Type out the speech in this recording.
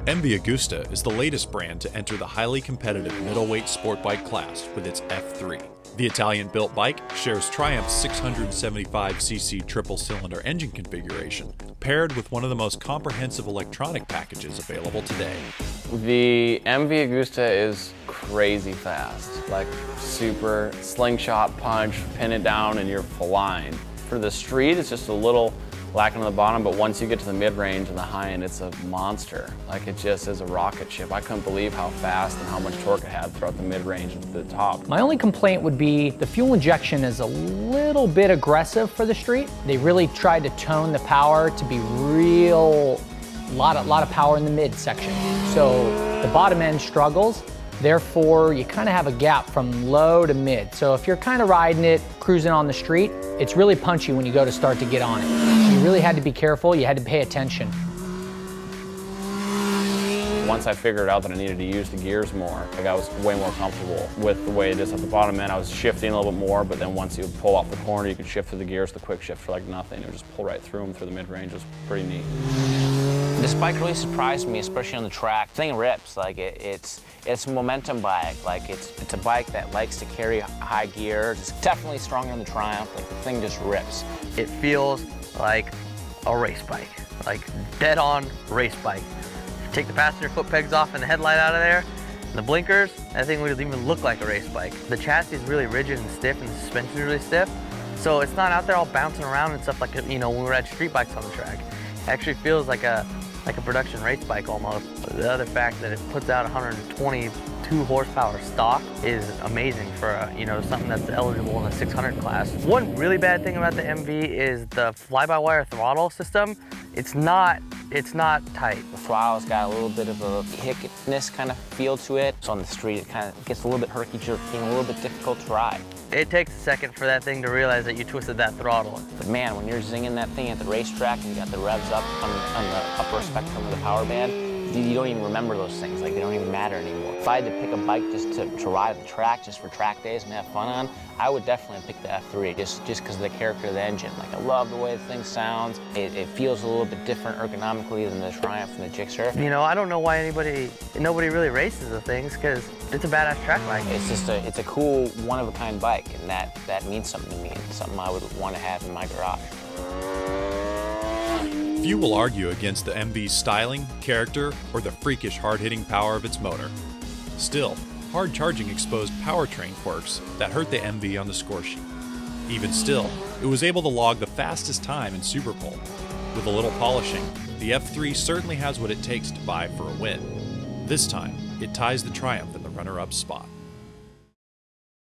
MV Agusta is the latest brand to enter the highly competitive middleweight sport bike class with its F3. The Italian-built bike shares Triumph's 675cc triple-cylinder engine configuration, paired with one of the most comprehensive electronic packages available today. The MV Agusta is crazy fast, like super slingshot punch, pin it down, and you're flying. For the street, it's just a little lacking on the bottom, but once you get to the mid-range and the high end, it's a monster. Like, it just is a rocket ship. I couldn't believe how fast and how much torque it had throughout the mid-range and to the top. My only complaint would be the fuel injection is a little bit aggressive for the street. They really tried to tone the power to be real, lot of power in the mid section. So the bottom end struggles. Therefore, you kind of have a gap from low to mid. So if you're kind of riding it, cruising on the street, it's really punchy when you go to start to get on it. You really had to be careful, you had to pay attention. Once I figured out that I needed to use the gears more, like, I was way more comfortable with the way it is at the bottom end. I was shifting a little bit more, but then once you pull off the corner, you could shift through the gears, the quick shift for like nothing. It would just pull right through them through the mid-range. It was pretty neat. This bike really surprised me, especially on the track. The thing rips, like it's a momentum bike. Like it's a bike that likes to carry high gears. It's definitely stronger than the Triumph. Like, the thing just rips. It feels like a race bike, like dead-on race bike. Take the passenger foot pegs off and the headlight out of there, and the blinkers, that thing would even look like a race bike. The chassis is really rigid and stiff, and the suspension is really stiff, so it's not out there all bouncing around and stuff like, you know, when we ride street bikes on the track. It actually feels like a production race bike almost. The other fact that it puts out 122 horsepower stock is amazing for you know, something that's eligible in the 600 class. One really bad thing about the MV is the fly-by-wire throttle system. It's not tight. The throttle's got a little bit of a hickness kind of feel to it. So on the street, it kind of gets a little bit herky-jerky and a little bit difficult to ride. It takes a second for that thing to realize that you twisted that throttle. But man, when you're zinging that thing at the racetrack and you got the revs up on the upper spectrum of the power band, you don't even remember those things. Like, they don't even matter anymore. If I had to pick a bike just to ride the track, just for track days and have fun on, I would definitely pick the F3, just because of the character of the engine. Like, I love the way the thing sounds. It feels a little bit different ergonomically than the Triumph and the Gixxer. You know, I don't know why nobody really races the things, because it's a badass track bike. It's just it's a cool, one-of-a-kind bike, and that means something to me. It's something I would want to have in my garage. Few will argue against the MV's styling, character, or the freakish hard-hitting power of its motor. Still, hard charging exposed powertrain quirks that hurt the MV on the score sheet. Even still, it was able to log the fastest time in Super Pole. With a little polishing, the F3 certainly has what it takes to vie for a win. This time, it ties the Triumph in the runner-up spot.